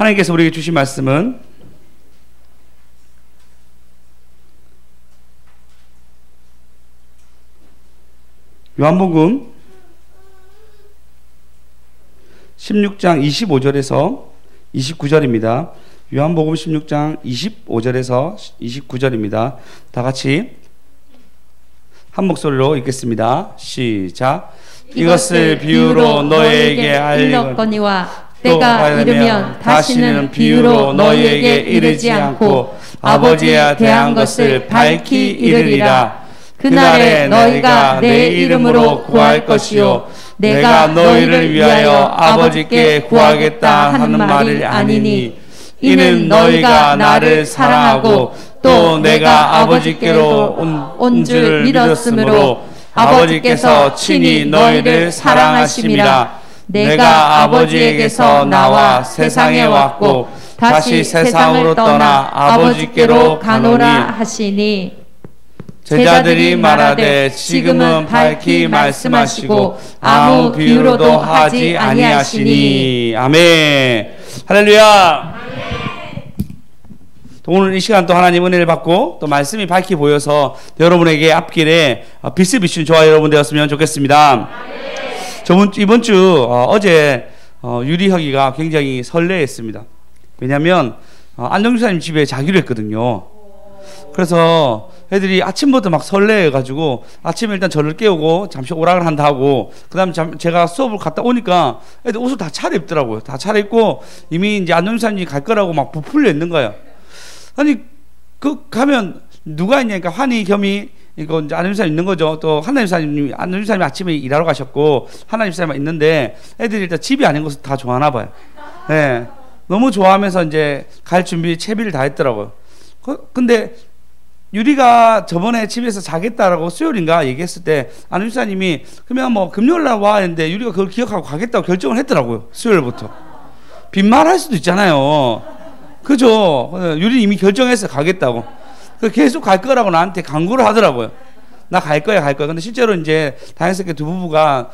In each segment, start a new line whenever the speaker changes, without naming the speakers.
하나님께서 우리에게 주신 말씀은 요한복음 16장 25절에서 29절입니다. 요한복음 16장 25절에서 29절입니다. 다 같이 한 목소리로 읽겠습니다. 시작. 이것을 비유로 너희에게 알리거니와 때가 이르면 다시는 비유로 너희에게 이르지 않고 아버지에 대한 것을 밝히 이르리라. 그날에 너희가 내 이름으로 구할 것이요 내가 너희를 위하여 아버지께 구하겠다 하는 말이 아니니 이는 너희가 나를 사랑하고 또 내가 아버지께로 온 줄 믿었으므로 아버지께서 친히 너희를 사랑하심이라. 내가 아버지에게서 나와 세상에 왔고 다시 세상으로 떠나 아버지께로 가노라 하시니 제자들이 말하되 지금은 밝히 말씀하시고 아무 비유로도 하지 아니하시니. 아멘. 할렐루야. 오늘 이 시간 또 하나님 은혜를 받고 또 말씀이 밝히 보여서 여러분에게 앞길에 빛을 비춘 저와 여러분 되었으면 좋겠습니다. 이번 주 어제 유리혁이가 굉장히 설레했습니다. 왜냐하면 안정주사님 집에 자기로 했거든요. 그래서 애들이 아침부터 막 설레해가지고 아침에 일단 저를 깨우고 잠시 오락을 한다 하고 그 다음에 제가 수업을 갔다 오니까 애들 옷을 다 차려입더라고요. 다 차려입고 이미 이제 안정주사님이 갈 거라고 막 부풀려 있는 거예요. 아니 가면 누가 있냐니까 환희 겸이 이거 이제 안정주사님 있는 거죠. 또 하나님사님이 안정주사님이 아침에 일하러 가셨고 하나님사님이 있는데 애들이 일단 집이 아닌 것을 다 좋아하나 봐요. 네, 너무 좋아하면서 이제 갈 준비 채비를 다 했더라고요. 근데 유리가 저번에 집에서 자겠다라고 수요일인가 얘기했을 때 안정주사님이 그러면 뭐 금요일날 와 했는데 유리가 그걸 기억하고 가겠다고 결정을 했더라고요. 수요일부터. 빈말할 수도 있잖아요. 그죠? 유리 이미 결정했어요. 가겠다고. 계속 갈 거라고 나한테 강구를 하더라고요. 나 갈 거야, 갈 거야. 근데 실제로 이제 다행스럽게 두 부부가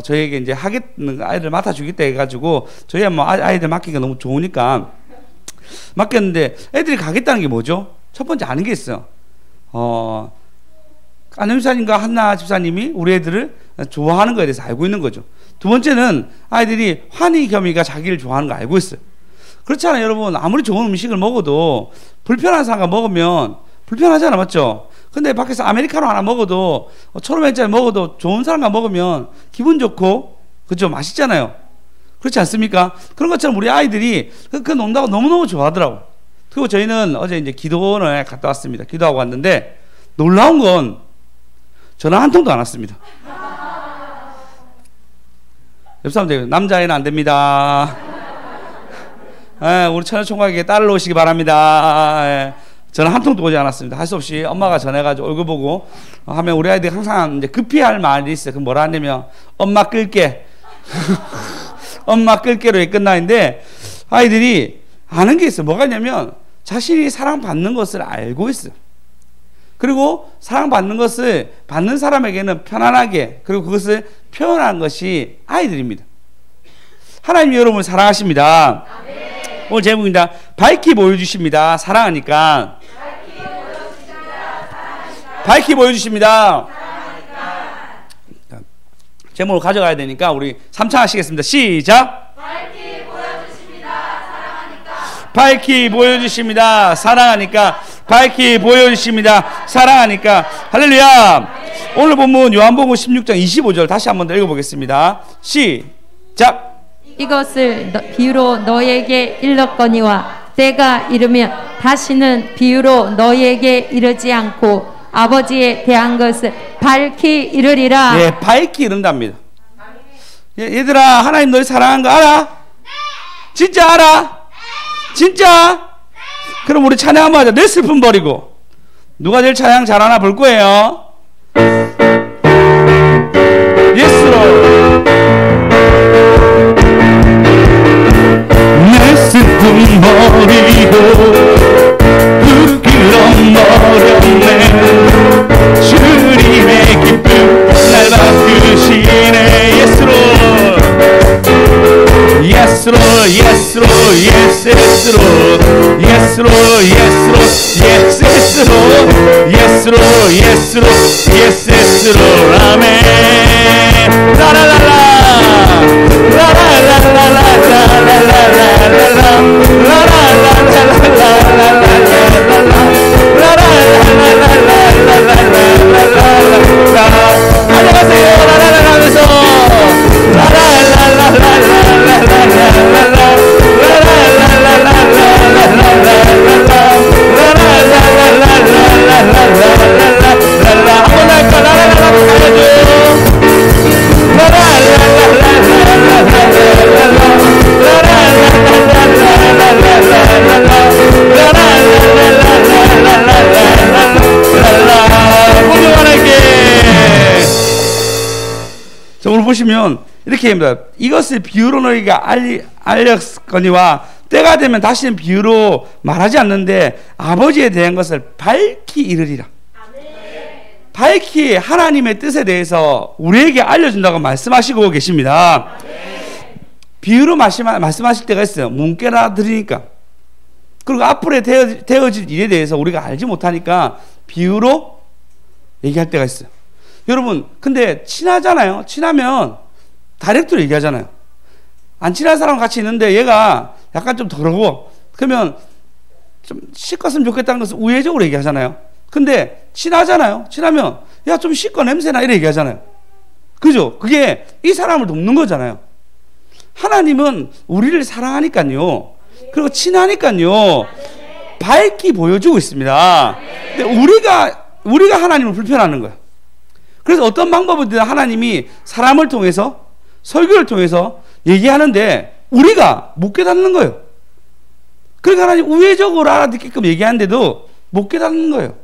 저희에게 이제 아이들 맡아주겠다 해가지고 저희야 뭐 아이들 맡기기가 너무 좋으니까 맡겼는데 애들이 가겠다는 게 뭐죠? 첫 번째 아는 게 있어요. 안정주사님과 한나 집사님이 우리 애들을 좋아하는 거에 대해서 알고 있는 거죠. 두 번째는 아이들이 환희 겸이가 자기를 좋아하는 거 알고 있어요. 그렇잖아요, 여러분. 아무리 좋은 음식을 먹어도 불편한 사람과 먹으면 불편하잖아, 맞죠? 근데 밖에서 아메리카노 하나 먹어도 초록맨짜리 먹어도 좋은 사람과 먹으면 기분 좋고 그죠? 맛있잖아요. 그렇지 않습니까? 그런 것처럼 우리 아이들이 그 논다고 너무너무 좋아하더라고. 그리고 저희는 어제 이제 기도원에 갔다 왔습니다. 기도하고 왔는데 놀라운 건 전화 한 통도 안 왔습니다. 옆 사람들 남자애는 안 됩니다. 우리 처녀총각에게 딸을 놓으시기 바랍니다. 전화 한 통도 오지 않았습니다. 할 수 없이 엄마가 전해가지고 얼굴 보고 하면 우리 아이들이 항상 이제 급히 할 말이 있어요. 그럼 뭐라 하냐면 엄마 끌게. 엄마 끌게로 끝나는데 아이들이 아는 게 있어요. 뭐가 있냐면 자신이 사랑받는 것을 알고 있어요. 그리고 사랑받는 것을 받는 사람에게는 편안하게 그리고 그것을 표현하는 것이 아이들입니다. 하나님이 여러분을 사랑하십니다. 오늘 제목입니다. 밝히 보여주십니다. 사랑하니까. 밝히 보여주십니다. 제목을 가져가야 되니까 우리 3창 하시겠습니다. 시작. 밝히 보여주십니다. 사랑하니까. 밝히 보여주십니다. 사랑하니까. 밝히 보여주십니다. 사랑하니까. 할렐루야. 오늘 본문 요한복음 16장 25절 다시 한번 더 읽어보겠습니다. 시작.
이것을 비유로 너희에게 일렀거니와 때가 이르면 다시는 비유로 너희에게 이르지 않고 아버지에 대한 것을 밝히 이르리라.
예, 밝히 이른답니다. 얘들아, 하나님 너희 사랑하는 거 알아? 진짜 알아? 진짜? 그럼 우리 찬양 한번 하자. 내 슬픔 버리고. 누가 제일 찬양 잘하나 볼 거예요. 예스로. 내 슬픔 버리고 부끄러움 버렸네. 주님의 기쁨 날 바꾸시네. 예스로. 예스 예스로 예스로 예스로 예스로 예스로 예스로 예스로 예스로 예스로 아멘 라라라라 안녕하세요 라라라라면서 자, 오늘 보시면 이렇게 합니다. 이것을 비유로 너희가 알렸거니와 때가 되면 다시는 비유로 말하지 않는데 아버지에 대한 것을 밝히 이르리라. 밝히 하나님의 뜻에 대해서 우리에게 알려준다고 말씀하시고 계십니다. 비유로 말씀하실 때가 있어요. 문깨나 들으니까. 그리고 앞으로 되어질 일에 대해서 우리가 알지 못하니까 비유로 얘기할 때가 있어요. 여러분, 근데 친하잖아요. 친하면 다이렉트로 얘기하잖아요. 안 친한 사람 같이 있는데 얘가 약간 좀 더러워. 그러면 좀 씻었으면 좋겠다는 것을 우회적으로 얘기하잖아요. 근데 친하잖아요. 친하면 야, 좀 씻고 냄새나 이렇게 얘기하잖아요. 그죠? 그게 이 사람을 돕는 거잖아요. 하나님은 우리를 사랑하니까요. 그리고 친하니까요. 밝히 보여주고 있습니다. 근데 우리가 하나님을 불편하는 거예요. 그래서 어떤 방법이든 하나님이 사람을 통해서 설교를 통해서 얘기하는데 우리가 못 깨닫는 거예요. 그러니까 하나님 우회적으로 알아듣게끔 얘기하는데도 못 깨닫는 거예요.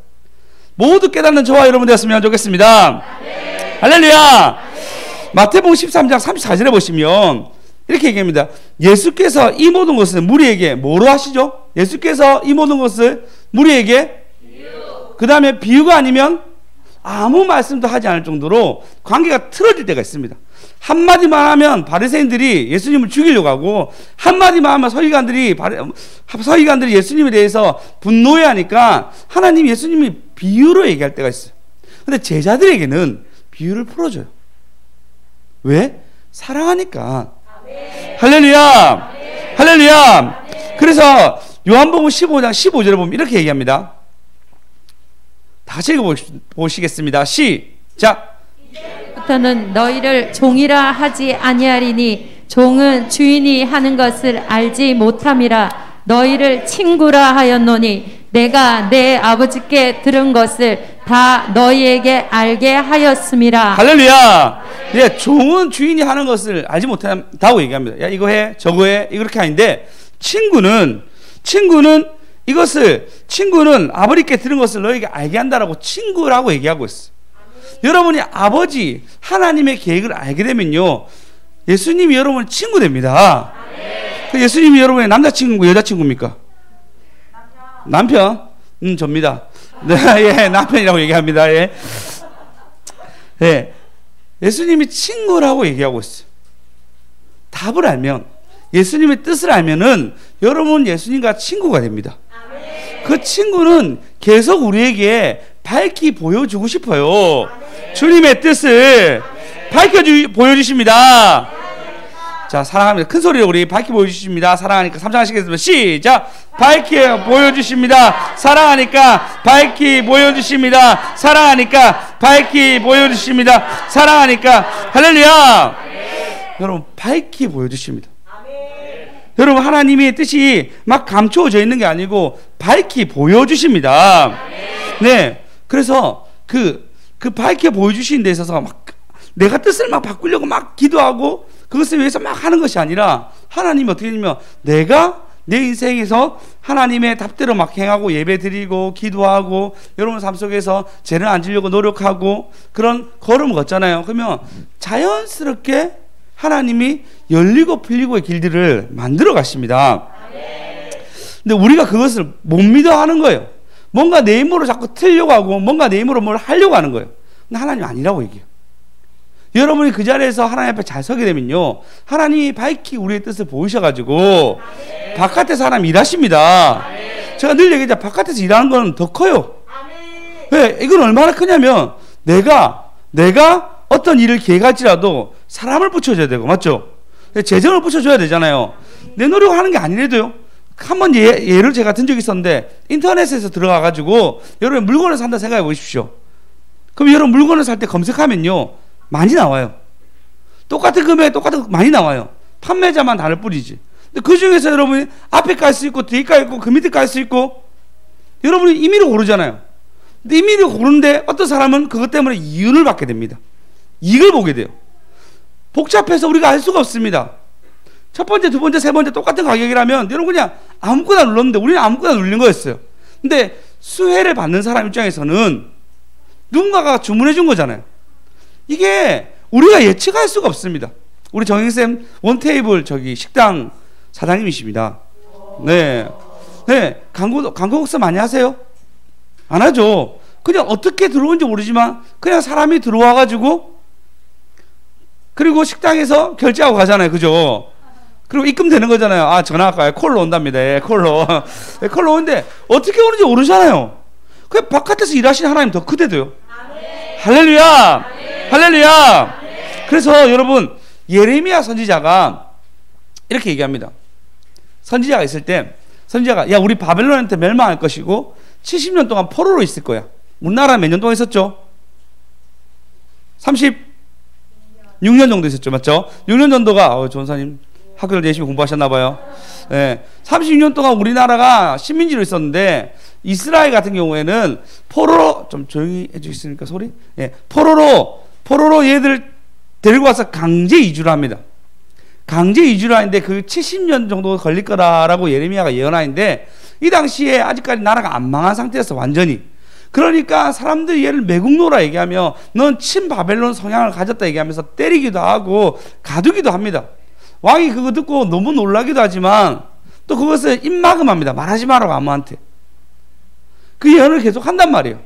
모두 깨닫는 저와 여러분 되었으면 좋겠습니다. 네. 할렐루야. 네. 마태복음 13장 34절에 보시면 이렇게 얘기합니다. 예수께서 이 모든 것을 무리에게 뭐로 하시죠? 예수께서 이 모든 것을 무리에게 그 다음에 비유가 아니면 아무 말씀도 하지 않을 정도로 관계가 틀어질 때가 있습니다. 한마디만 하면 바리새인들이 예수님을 죽이려고 하고 한마디만 하면 서기관들이 예수님에 대해서 분노해하니까 하나님 예수님이 비유로 얘기할 때가 있어요. 근데 제자들에게는 비유를 풀어줘요. 왜? 사랑하니까. 아멘. 할렐루야. 아멘. 할렐루야. 아멘. 그래서 요한복음 15장 15절에 보면 이렇게 얘기합니다. 다시 읽어보시겠습니다. 시작.
이제부터는 너희를 종이라 하지 아니하리니 종은 주인이 하는 것을 알지 못함이라. 너희를 친구라 하였노니 내가 내 아버지께 들은 것을 다 너희에게 알게 하였음이라.
할렐루야. 네, 종은 주인이 하는 것을 알지 못한다고 얘기합니다. 야, 이거 해, 저거 해, 이렇게 하는데 친구는 친구는 아버지께 들은 것을 너희에게 알게 한다라고 친구라고 얘기하고 있어요. 여러분이 아버지 하나님의 계획을 알게 되면요, 예수님이 여러분 친구 됩니다. 그 예수님이 여러분의 남자친구고 여자친구입니까? 남편? 접니다. 네, 예, 남편이라고 얘기합니다. 예. 네, 예수님이 친구라고 얘기하고 있어요. 답을 알면, 예수님의 뜻을 알면은 여러분 예수님과 친구가 됩니다. 그 친구는 계속 우리에게 밝히 보여주고 싶어요. 주님의 뜻을 보여주십니다. 자, 사랑합니다. 큰 소리로 우리 밝히 보여주십니다. 사랑하니까 3장 하시겠습니다. 시작. 밝히 보여주십니다. 사랑하니까 밝히 보여주십니다. 사랑하니까 밝히 보여주십니다. 사랑하니까. 할렐루야. 여러분, 밝히 보여주십니다. 여러분, 하나님의 뜻이 막 감추어져 있는 게 아니고 밝히 보여주십니다. 네, 그래서 그 밝게 보여주신 데 있어서 막 내가 뜻을 막 바꾸려고 막 기도하고 그것을 위해서 막 하는 것이 아니라 하나님이 어떻게 되냐면 내가 내 인생에서 하나님의 답대로 막 행하고 예배 드리고 기도하고 여러분 삶 속에서 죄를 안 지려고 노력하고 그런 걸음을 걷잖아요. 그러면 자연스럽게 하나님이 열리고 풀리고의 길들을 만들어 가십니다. 근데 우리가 그것을 못 믿어 하는 거예요. 뭔가 내 힘으로 자꾸 틀려고 하고 뭔가 내 힘으로 뭘 하려고 하는 거예요. 근데 하나님 아니라고 얘기해요. 여러분이 그 자리에서 하나님 앞에 잘 서게 되면요, 하나님이 밝히 우리의 뜻을 보이셔가지고 바깥에서 하나님 일하십니다. 제가 늘 얘기하자, 바깥에서 일하는 건 더 커요. 왜? 이건 얼마나 크냐면 내가 어떤 일을 계획할지라도 사람을 붙여줘야 되고, 맞죠? 재정을 붙여줘야 되잖아요. 내 노력을 하는 게 아니래도요. 한번 예를 제가 든 적이 있었는데, 인터넷에서 들어가가지고 여러분 물건을 산다 생각해 보십시오. 그럼 여러분 물건을 살 때 검색하면요, 많이 나와요. 똑같은 금액에 많이 나와요. 판매자만 다를 뿐이지. 근데 그 중에서 여러분이 앞에 깔 수 있고 뒤에 깔 수 있고 그 밑에 깔 수 있고, 여러분이 임의로 고르잖아요. 근데 임의로 고르는데 어떤 사람은 그것 때문에 이윤을 받게 됩니다. 이익을 보게 돼요. 복잡해서 우리가 알 수가 없습니다. 첫 번째, 두 번째, 세 번째 똑같은 가격이라면 여러분 그냥 아무거나 눌렀는데 우리는 아무거나 눌린 거였어요. 근데 수혜를 받는 사람 입장에서는 누군가가 주문해 준 거잖아요. 이게 우리가 예측할 수가 없습니다. 우리 정행쌤 원테이블 식당 사장님이십니다. 네. 광고국서 많이 하세요? 안 하죠. 그냥 어떻게 들어온지 모르지만 그냥 사람이 들어와가지고 그리고 식당에서 결제하고 가잖아요. 그죠? 그리고 입금되는 거잖아요. 아, 전화할까요? 콜로 온답니다. 콜로. 콜로 오는데 어떻게 오는지 모르잖아요. 그 바깥에서 일하시는 하나님 더 크대도요. 할렐루야! 할렐루야! 그래서 여러분, 예레미야 선지자가 이렇게 얘기합니다. 선지자가 있을 때, 선지자가, 야, 우리 바벨론한테 멸망할 것이고 70년 동안 포로로 있을 거야. 우리나라 몇 년 동안 있었죠? 36년 정도 있었죠. 맞죠? 6년 정도가, 전사님 학교를 열심히 공부하셨나봐요. 네. 36년 동안 우리나라가 식민지로 있었는데, 이스라엘 같은 경우에는 포로로, 좀 조용히 해주시니까 소리? 예. 포로로 얘들 데리고 와서 강제 이주를 합니다. 강제 이주를 하는데 그 70년 정도 걸릴 거라고 예레미야가 예언하는데, 이 당시에 아직까지 나라가 안 망한 상태였어, 완전히. 그러니까 사람들이 얘를 매국노라 얘기하며 넌 친바벨론 성향을 가졌다 얘기하면서 때리기도 하고 가두기도 합니다. 왕이 그거 듣고 너무 놀라기도 하지만 또 그것을 입막음합니다. 말하지 마라고 아무한테. 그 예언을 계속 한단 말이에요.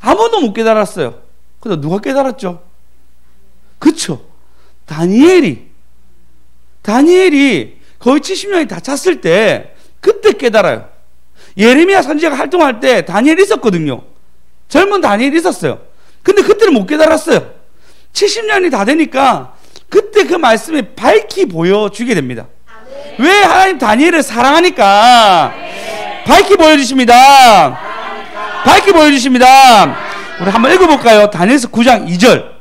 아무도 못 깨달았어요. 근데 누가 깨달았죠? 그쵸? 다니엘이 거의 70년이 다 찼을 때 그때 깨달아요. 예레미야 선지자가 활동할 때 다니엘이 있었거든요. 젊은 다니엘이 있었어요. 근데 그때는 못 깨달았어요. 70년이 다 되니까 그때 그 말씀이 밝히 보여주게 됩니다. 왜? 하나님 다니엘을 사랑하니까 밝히 보여주십니다. 밝히 보여주십니다. 우리 한번 읽어볼까요? 다니엘서 9장 2절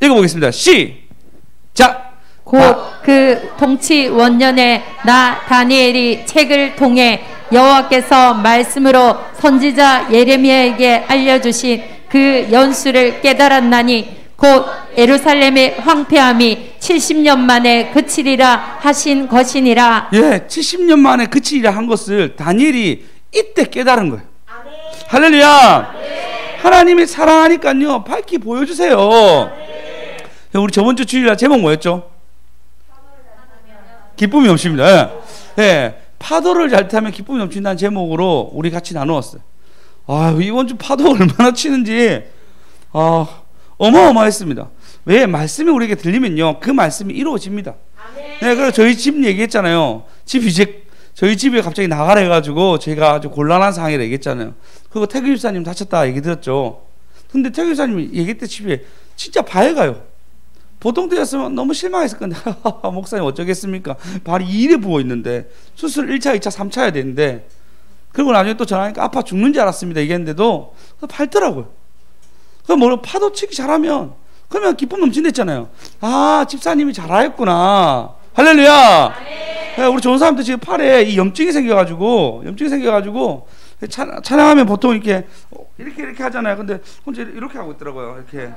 읽어보겠습니다. 시작.
곧 그 통치 원년에 나 다니엘이 책을 통해 여호와께서 말씀으로 선지자 예레미야에게 알려주신 그 연수를 깨달았나니 곧 예루살렘의 황폐함이 70년 만에 그치리라 하신 것이니라.
예, 70년 만에 그치리라 한 것을 다니엘이 이때 깨달은 거예요. 할렐루야. 하나님이 사랑하니까요 밝히 보여주세요. 우리 저번 주 주일날 제목 뭐였죠? 기쁨이 넘칩니다. 예. 파도를 잘 타면 기쁨이 넘친다는 제목으로 우리 같이 나누었어요. 아, 이번 주 파도 얼마나 치는지 어마어마했습니다. 왜? 말씀이 우리에게 들리면요 그 말씀이 이루어집니다. 네, 그래서 저희 집 얘기했잖아요. 저희 집에 갑자기 나가라 해가지고 제가 아주 곤란한 상황이라 얘기했잖아요. 그거 태규 집사님 다쳤다 얘기 들었죠. 근데 태규 집사님이 얘기했을 때 집에 진짜 밝아요. 보통 때였으면 너무 실망했을 건데 목사님 어쩌겠습니까? 발이 이래 부어있는데 수술 1차, 2차, 3차 해야 되는데, 그리고 나중에 또 전화하니까 아파 죽는 줄 알았습니다 얘기했는데도 밝더라고요. 그럼 파도 치기 잘하면 그러면 기쁨 넘친댔잖아요. 아, 집사님이 잘하였구나. 할렐루야. 네, 우리 좋은 사람들 지금 팔에 이 염증이 생겨가지고 찬양하면 보통 이렇게 하잖아요. 근데 혼자 이렇게 하고 있더라고요. 이렇게.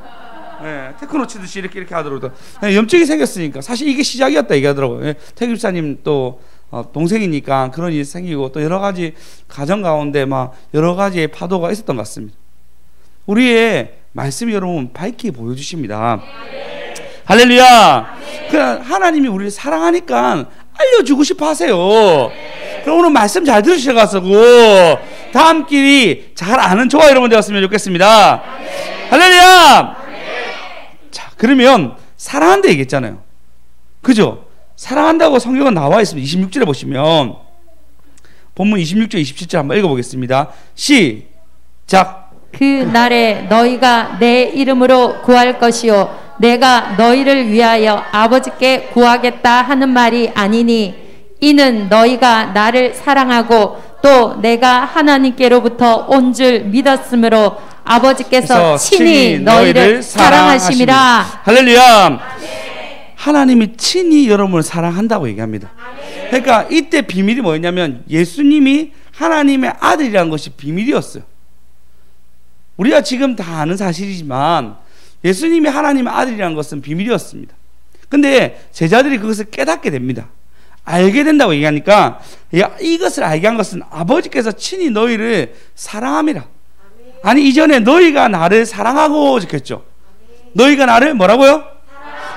네, 테크노 치듯이 이렇게 하더라고요. 네, 염증이 생겼으니까 사실 이게 시작이었다 얘기하더라고요. 네, 태규 집사님 또 동생이니까 그런 일이 생기고 또 여러 가지 가정 가운데 막 여러 가지의 파도가 있었던 것 같습니다. 우리의 말씀이 여러분 밝게 보여주십니다. 할렐루야. 그러니까 하나님이 우리를 사랑하니까 알려주고 싶어 하세요. 그럼 오늘 말씀 잘 들으셔가지고 다음끼리 잘 아는 저와 여러분 되었으면 좋겠습니다. 할렐루야. 그러면 사랑한다 얘기했잖아요. 그죠? 사랑한다고 성경은 나와 있습니다. 26절에 보시면 본문 26절 27절 한번 읽어보겠습니다. 시작.
그 날에 너희가 내 이름으로 구할 것이요 내가 너희를 위하여 아버지께 구하겠다 하는 말이 아니니 이는 너희가 나를 사랑하고 또 내가 하나님께로부터 온 줄 믿었으므로 아버지께서 친히 너희를 사랑하심이라.
할렐루야. 하나님이 친히 여러분을 사랑한다고 얘기합니다. 그러니까 이때 비밀이 뭐였냐면 예수님이 하나님의 아들이라는 것이 비밀이었어요. 우리가 지금 다 아는 사실이지만 예수님이 하나님의 아들이라는 것은 비밀이었습니다. 근데 제자들이 그것을 깨닫게 됩니다. 알게 된다고 얘기하니까 이것을 알게 한 것은 아버지께서 친히 너희를 사랑함이라. 아니 이전에 너희가 나를 사랑하고 적혔죠. 너희가 나를 뭐라고요?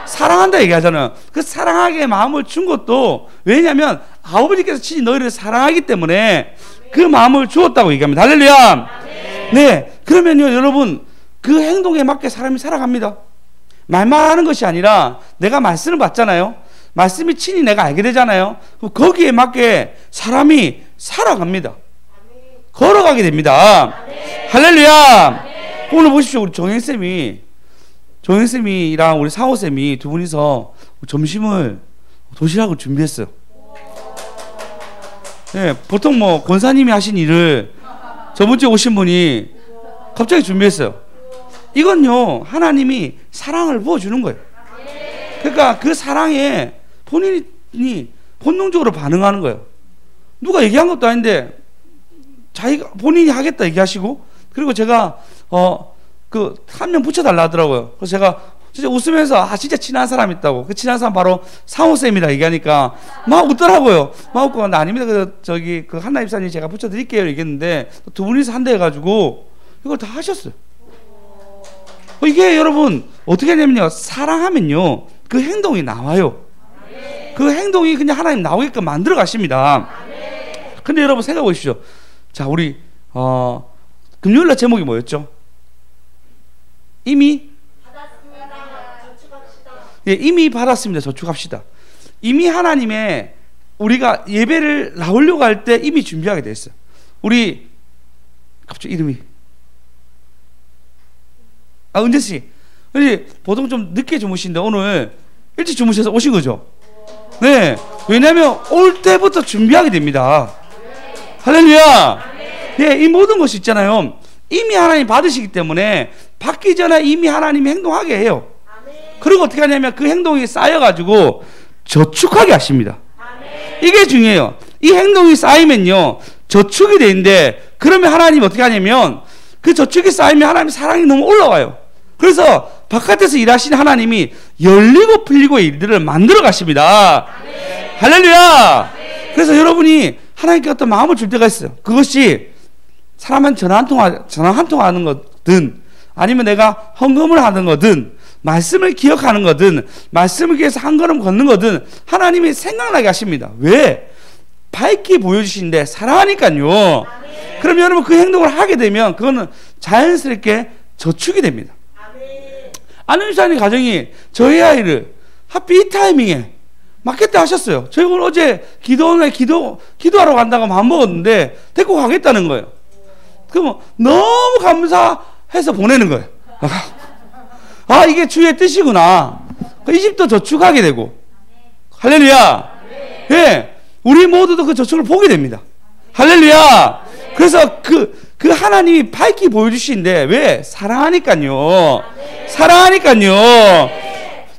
사랑한다 얘기하잖아요. 그 사랑하게 마음을 준 것도 왜냐하면 아버지께서 친히 너희를 사랑하기 때문에 그 마음을 주었다고 얘기합니다. 할렐루야. 네, 그러면요 여러분 그 행동에 맞게 사람이 살아갑니다. 말만 하는 것이 아니라 내가 말씀을 받잖아요. 말씀이 친히 내가 알게 되잖아요. 거기에 맞게 사람이 살아갑니다. 걸어가게 됩니다. 할렐루야. 오늘 보십시오. 우리 정영쌤이랑 우리 상호쌤이 두 분이서 점심을 도시락을 준비했어요. 네, 보통 뭐 권사님이 하신 일을 저번 주에 오신 분이 갑자기 준비했어요. 이건요 하나님이 사랑을 부어주는 거예요. 그러니까 그 사랑에 본인이 본능적으로 반응하는 거예요. 누가 얘기한 것도 아닌데 자기가 본인이 하겠다 얘기하시고, 그리고 제가 그 한 명 붙여달라 하더라고요. 그래서 제가 진짜 웃으면서 진짜 친한 사람 있다고. 그 친한 사람 바로 상호쌤이라 얘기하니까 막 웃더라고요. 막 웃고 나 아닙니다. 그 한나 입사님 제가 붙여드릴게요 얘기했는데 두 분이서 한다 해가지고 이걸 다 하셨어요. 이게 여러분 어떻게 하냐면요 사랑하면요 그 행동이 나와요. 그 행동이 그냥 하나님 나오게끔 만들어 가십니다. 근데 여러분 생각해 보십시오. 자 우리 금요일날 제목이 뭐였죠? 이미 예, 이미 받았습니다. 저축합시다. 이미 하나님의 우리가 예배를 나오려고 할 때 이미 준비하게 됐어요. 우리 갑자기 이름이 은재씨, 보통 좀 늦게 주무시는데 오늘 일찍 주무셔서 오신 거죠? 네. 왜냐하면 올 때부터 준비하게 됩니다. 할렐루야. 예, 이 모든 것이 있잖아요. 이미 하나님 받으시기 때문에 받기 전에 이미 하나님이 행동하게 해요. 그리고 어떻게 하냐면 그 행동이 쌓여가지고 저축하게 하십니다. 이게 중요해요. 이 행동이 쌓이면요 저축이 되는데, 그러면 하나님이 어떻게 하냐면 그 저축이 쌓이면 하나님 사랑이 너무 올라와요. 그래서 바깥에서 일하시는 하나님이 열리고 풀리고의 일들을 만들어 가십니다. 할렐루야. 그래서 여러분이 하나님께 어떤 마음을 줄 때가 있어요. 그것이 사람한테 전화 한 통 하는 거든, 아니면 내가 헌금을 하는 거든, 말씀을 기억하는 거든, 말씀을 위해서 한 걸음 걷는 거든 하나님이 생각나게 하십니다. 왜? 밝게 보여주시는데 사랑하니까요. 그럼 여러분 그 행동을 하게 되면 그거는 자연스럽게 저축이 됩니다. 안윤사님 가정이 저희 아이를 하필 이 타이밍에 맞겠다 하셨어요. 저희 오늘 어제 기도하러 간다고 마음 먹었는데 데리고 가겠다는 거예요. 그러면 너무 감사해서 보내는 거예요. 이게 주의 뜻이구나. 이 집도 저축하게 되고. 할렐루야. 예, 우리 모두도 그 저축을 보게 됩니다. 할렐루야. 그래서 그 하나님이 밝게 보여주시는데 왜? 사랑하니까요. 사랑하니까요.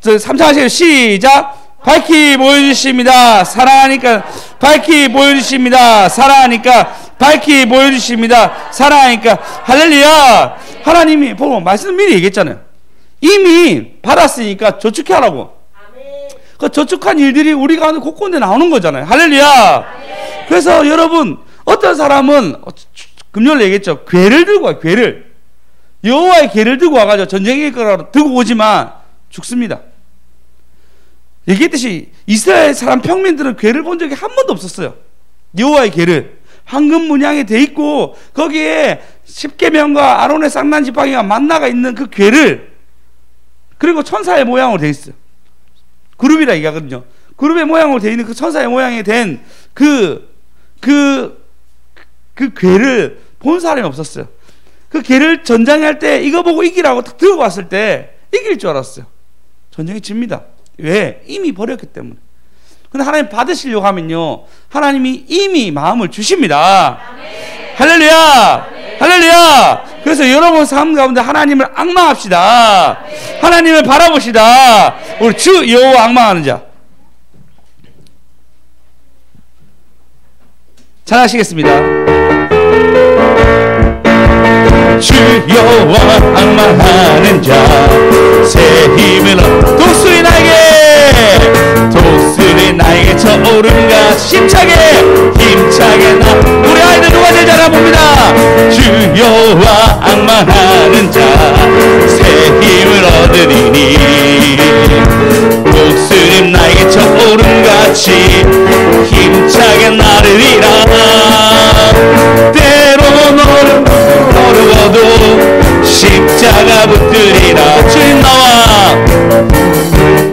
3차 하세요. 시작. 밝게 보여주십니다. 사랑하니까 밝게 보여주십니다. 사랑하니까 밝게 보여주십니다. 사랑하니까. 할렐루야. 하나님이 보고 말씀 미리 얘기했잖아요. 이미 받았으니까 저축해 하라고. 그 저축한 일들이 우리가 하는 곳곳에 나오는 거잖아요. 할렐루야. 그래서 여러분 어떤 사람은 금요일 얘기했죠. 궤를 들고 와요. 궤를. 여호와의 궤를 들고 와가지고 전쟁의 거라고 들고 오지만 죽습니다. 얘기했듯이 이스라엘 사람 평민들은 궤를 본 적이 한 번도 없었어요. 여호와의 궤를 황금 문양에 돼 있고 거기에 십계명과 아론의 쌍난 지팡이가 만나가 있는 그 궤를 그리고 천사의 모양으로 되어 있어요. 그룹이라 얘기하거든요. 그룹의 모양으로 되어 있는 그 천사의 모양이 된 그 괴를 본 사람이 없었어요. 그 괴를 전장에 할 때 이거 보고 이기라고 딱 들고 왔을 때 이길 줄 알았어요. 전쟁이 집니다. 왜? 이미 버렸기 때문에. 근데 하나님 받으시려고 하면요, 하나님이 이미 마음을 주십니다. 할렐루야! 할렐루야! 그래서 여러분 삶 가운데 하나님을 앙망합시다. 하나님을 바라봅시다. 우리 주 여호와 앙망하는 자. 잘 하시겠습니다. 주 여호와 앙망하는 자, 새 힘을 얻어 독수리 나에게 저오름과 힘차게 나. 우리 아이들 누가 제일 잘해봅니다. 주 여호와 앙망하는 자, 새 힘을 얻으리니 독수리 나에게 저오름같이 힘차게 나르리라. 때로 너를 어려워도 십자가 붙들리라. 주님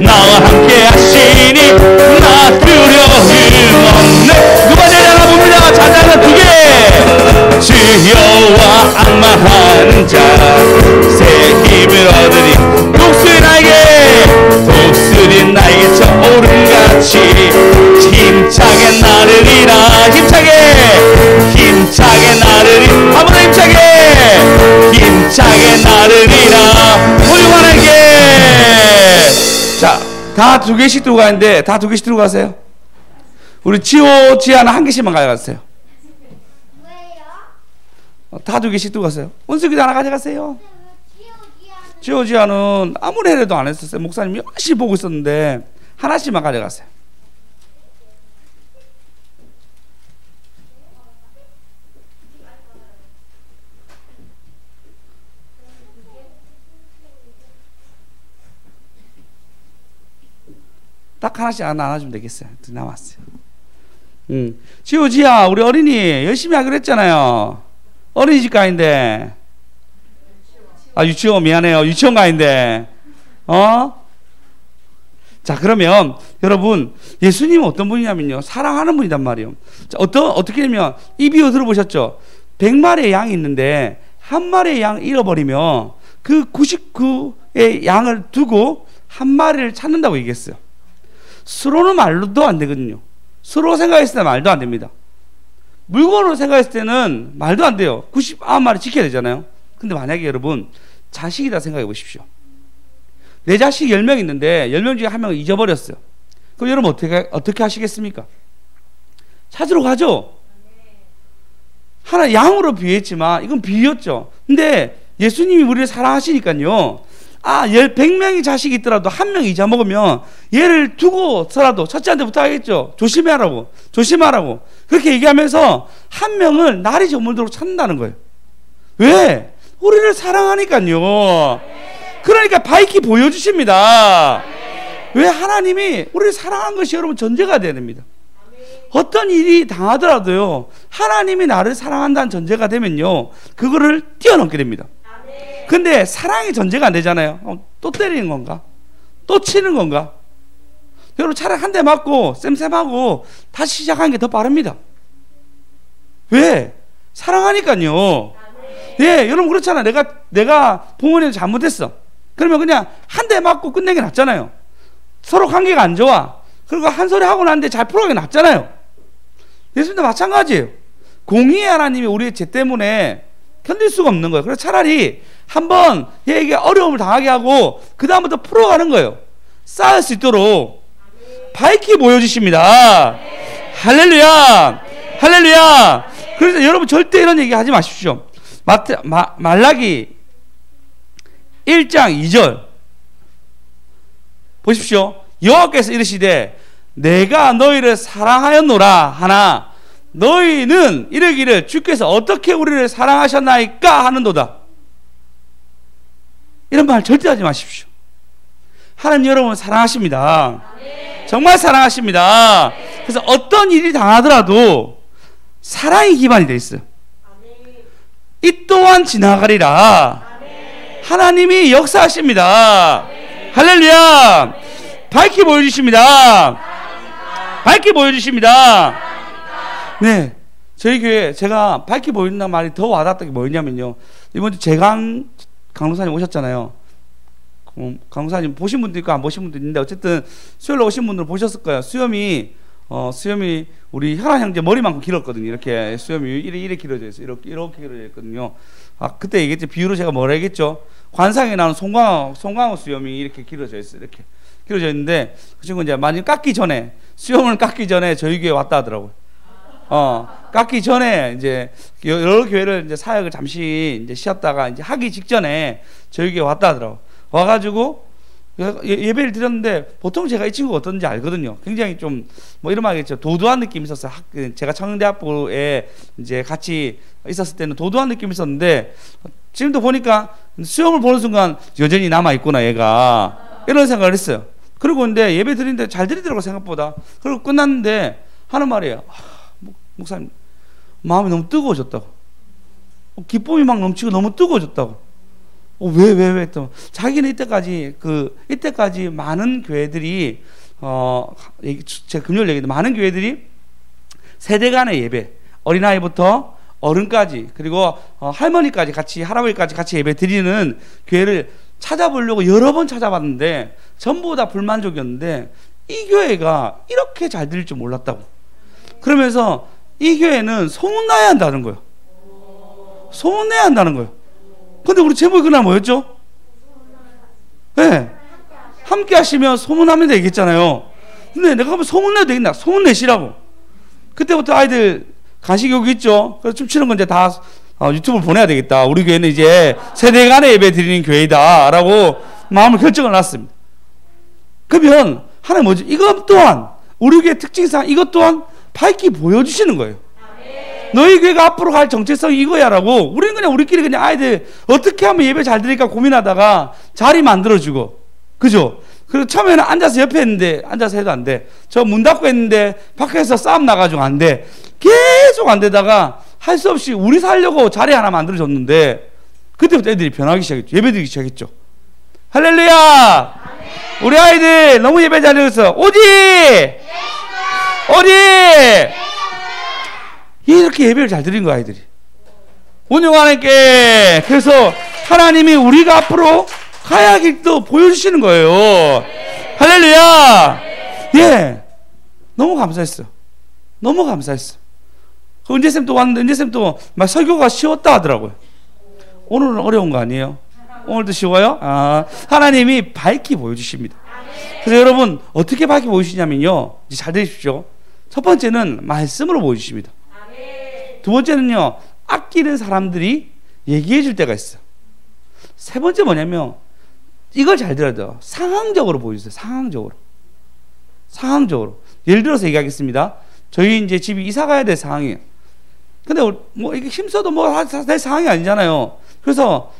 나와 함께 하시니 나 두려움 없네. 누가 제일 알아봅니다. 자자는 두 개. 주 여호와 앙망하는 자, 새 힘을 얻으리. 독수리 나에게 저오름같이 힘차게 나르리라. 힘차게 나르리. 한번 더 힘차게 나르리라. 훌륭하게. 자, 다 두 개씩 들고 가는데 다 두 개씩 들고 가세요. 우리 지호, 지아는 한 개씩만 가져가세요. 다 두 개씩 들고 가세요. 원숙이도 하나 가져가세요. 지호, 지아는 아무리 해도 안 했었어요. 목사님이 열심히 보고 있었는데 하나씩만 가져가세요. 딱 하나씩 나눠주면 되겠어요. 남았어요. 지호, 지아, 우리 어린이 열심히 하기로 했잖아요. 어린이집 가인데. 유치원, 미안해요. 유치원 가인데. 자, 그러면 여러분, 예수님은 어떤 분이냐면요, 사랑하는 분이단 말이에요. 자, 어떻게 되면 이 비유 들어보셨죠? 100마리의 양이 있는데 한 마리의 양 잃어버리면 그 99의 양을 두고 한 마리를 찾는다고 얘기했어요. 서로는 말도 안 되거든요. 서로 생각했을 때 말도 안 됩니다. 물건으로 생각했을 때는 말도 안 돼요. 99마리 지켜야 되잖아요. 근데 만약에 여러분 자식이다 생각해 보십시오. 내 자식 10명 있는데 10명 중에 한 명을 잊어버렸어요. 그럼 여러분 어떻게 하시겠습니까? 찾으러 가죠. 하나 양으로 비유했지만 이건 비유였죠. 근데 예수님이 우리를 사랑하시니까요, 100명의 자식이 있더라도 한 명 잊어먹으면 얘를 두고서라도 첫째한테 부탁하겠죠. 조심하라고. 그렇게 얘기하면서 한 명을 날이 저물도록 찾는다는 거예요. 왜? 우리를 사랑하니까요. 그러니까 밝히 보여주십니다. 왜? 하나님이 우리를 사랑한 것이 여러분 전제가 돼야 됩니다. 어떤 일이 당하더라도요, 하나님이 나를 사랑한다는 전제가 되면요, 그거를 뛰어넘게 됩니다. 근데 사랑이 전제가 안 되잖아요. 또 때리는 건가? 또 치는 건가? 여러분 차라리 한 대 맞고 쌤쌤하고 다시 시작하는 게 더 빠릅니다. 왜? 사랑하니까요. 예, 여러분 그렇잖아. 내가 부모님 잘못했어. 그러면 그냥 한 대 맞고 끝내기 낫잖아요. 서로 관계가 안 좋아. 그리고 한 소리 하고 나는데 잘 풀어가기 낫잖아요. 예수님도 마찬가지예요. 공의의 하나님이 우리의 죄 때문에 견딜 수가 없는 거예요. 그래서 차라리 한번 얘에게 어려움을 당하게 하고 그 다음부터 풀어가는 거예요. 쌓을 수 있도록 밝히 보여주십니다. 할렐루야. 할렐루야. 그래서 여러분 절대 이런 얘기 하지 마십시오. 말라기 1장 2절 보십시오. 여호와께서 이르시되 내가 너희를 사랑하였노라 하나 너희는 이르기를 주께서 어떻게 우리를 사랑하셨나이까 하는도다. 이런 말 절대 하지 마십시오. 하나님 여러분 사랑하십니다. 정말 사랑하십니다. 그래서 어떤 일이 당하더라도 사랑이 기반이 되어 있어요. 이 또한 지나가리라. 하나님이 역사하십니다. 할렐루야. 밝게 보여주십니다. 밝게 보여주십니다. 네, 저희 교회 제가 밝게 보여준다는 말이 더 와닿았던 게 뭐였냐면요, 이번 주 재강 강동사님 오셨잖아요. 강동사님 보신 분도 있고 안 보신 분도 있는데 어쨌든 수요일에 오신 분들은 보셨을 거예요. 수염이 우리 혈안 형제 머리만큼 길었거든요. 이렇게 수염이 이렇게 길어져 있어요. 이렇게 길어져 있거든요. 그때 얘기했죠. 비유로 제가 뭐라 했겠죠. 관상에 나오는 송강호 수염이 이렇게 길어져 있어요. 이렇게 길어져 있는데 그 친구 이제 많이 깎기 전에, 수염을 깎기 전에 저희 교회 왔다 하더라고요. 깎기 전에 이제 여러 교회를 이제 사역을 잠시 이제 쉬었다가 이제 하기 직전에 저희 교회 왔다 하더라고요. 와가지고 예배를 드렸는데 보통 제가 이 친구가 어떤지 알거든요. 굉장히 좀 뭐 이런 말이겠죠. 도도한 느낌이 있었어요. 제가 청년대학부에 이제 같이 있었을 때는 도도한 느낌이 있었는데 지금도 보니까 수염을 보는 순간 여전히 남아있구나 얘가, 이런 생각을 했어요. 그리고 근데 예배 드리는데 잘 드리더라고 생각보다. 그리고 끝났는데 하는 말이에요. 목사님 마음이 너무 뜨거워졌다고, 기쁨이 막 넘치고 너무 뜨거워졌다고. 왜 또 자기는 이때까지 많은 교회들이 제가 금요일 얘기했는데 많은 교회들이 세대 간의 예배, 어린아이부터 어른까지 그리고 할머니까지 같이, 할아버지까지 같이 예배 드리는 교회를 찾아보려고 여러 번 찾아봤는데 전부 다 불만족이었는데 이 교회가 이렇게 잘 드릴 줄 몰랐다고. 그러면서 이 교회는 소문나야 한다는 거예요. 소문내야 한다는 거예요. 근데 우리 제목이 그날 뭐였죠? 네, 함께 하시면 소문하면 되겠잖아요. 근데 내가 하면 소문내도 되겠나? 소문내시라고. 그때부터 아이들 간식 여기 있죠? 그래서 춤추는 건 이제 다 유튜브를 보내야 되겠다. 우리 교회는 이제 세대 간의 예배 드리는 교회다 라고 마음을 결정을 놨습니다. 그러면 하나님 뭐지? 이것 또한 우리 교회 특징상 이것 또한 밝게 보여주시는 거예요. 너희 교회가 앞으로 갈 정체성이 이거야 라고. 우리는 그냥 우리끼리 그냥 아이들 어떻게 하면 예배 잘 드릴까 고민하다가 자리 만들어주고, 그죠? 그리고 처음에는 앉아서 옆에 했는데 앉아서 해도 안 돼. 저 문 닫고 했는데 밖에서 싸움 나가지고 안 돼. 계속 안 되다가 할 수 없이 우리 살려고 자리 하나 만들어줬는데 그때부터 애들이 변하기 시작했죠. 예배 드리기 시작했죠. 할렐루야. 우리 아이들 너무 예배 잘 드려서 오지 이렇게 예배를 잘 드린 거야 아이들이. 운영 하나님께. 그래서 하나님이 우리가 앞으로 가야 할 길도 보여주시는 거예요. 할렐루야. 예, 너무 감사했어요. 너무 감사했어. 은재쌤도 왔는데 은재쌤도 막 설교가 쉬웠다 하더라고요. 오늘은 어려운 거 아니에요? 오늘도 쉬워요? 하나님이 밝게 보여주십니다. 그래서 여러분 어떻게 밝게 보여주시냐면요, 이제 잘 들으십시오. 첫 번째는 말씀으로 보여주십니다. 두 번째는요, 아끼는 사람들이 얘기해 줄 때가 있어요. 세 번째 뭐냐면 이걸 잘 들어야 돼요. 상황적으로 보여주세요. 상황적으로. 예를 들어서 얘기하겠습니다. 저희 이제 집이 이사 가야 될 상황이에요. 근데 뭐 이게 힘써도 뭐 될 상황이 아니잖아요. 그래서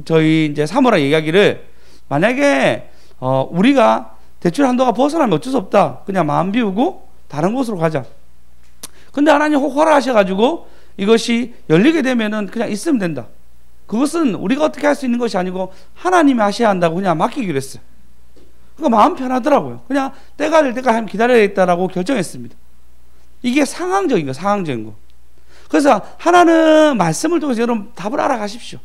저희 이제 사모랑 얘기하기를, 만약에 우리가 대출 한도가 벗어나면 어쩔 수 없다. 그냥 마음 비우고 다른 곳으로 가자. 근데 하나님 허락하셔가지고 이것이 열리게 되면은 그냥 있으면 된다. 그것은 우리가 어떻게 할 수 있는 것이 아니고 하나님이 하셔야 한다고 그냥 맡기기로 했어요. 그러니까 마음 편하더라고요. 그냥 때가 될 때까지 기다려야겠다라고 결정했습니다. 이게 상황적인 거. 그래서 하나는 말씀을 통해서 여러분 답을 알아가십시오.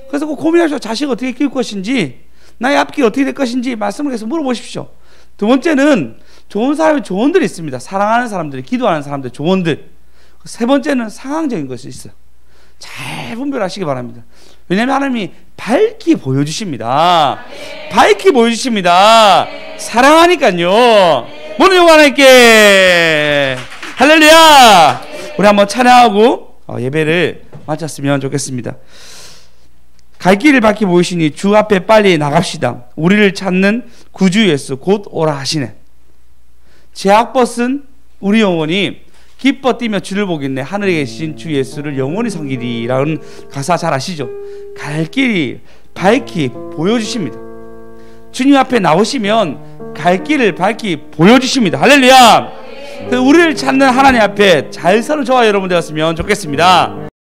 그래서 꼭 고민하십시오. 자식 어떻게 키울 것인지, 나의 앞길 어떻게 될 것인지 말씀을 계속 물어보십시오. 두 번째는 좋은 사람의 조언들이 있습니다. 사랑하는 사람들이, 기도하는 사람들의 조언들. 세 번째는 상황적인 것이 있어요. 잘 분별하시기 바랍니다. 왜냐하면 하나님이 밝게 보여주십니다. 밝게 보여주십니다. 사랑하니까요. 모든 영광 하나님께. 할렐루야. 우리 한번 찬양하고 예배를 마쳤으면 좋겠습니다. 갈 길을 밝게 보이시니 주 앞에 빨리 나갑시다. 우리를 찾는 구주 예수 곧 오라 하시네. 제약벗은 우리 영혼이 기뻐 뛰며 주를 보겠네. 하늘에 계신 주 예수를 영원히 섬기리라는 가사 잘 아시죠? 갈 길이 밝게 보여주십니다. 주님 앞에 나오시면 갈 길을 밝게 보여주십니다. 할렐루야. 우리를 찾는 하나님 앞에 잘 서는 저와 여러분 되었으면 좋겠습니다.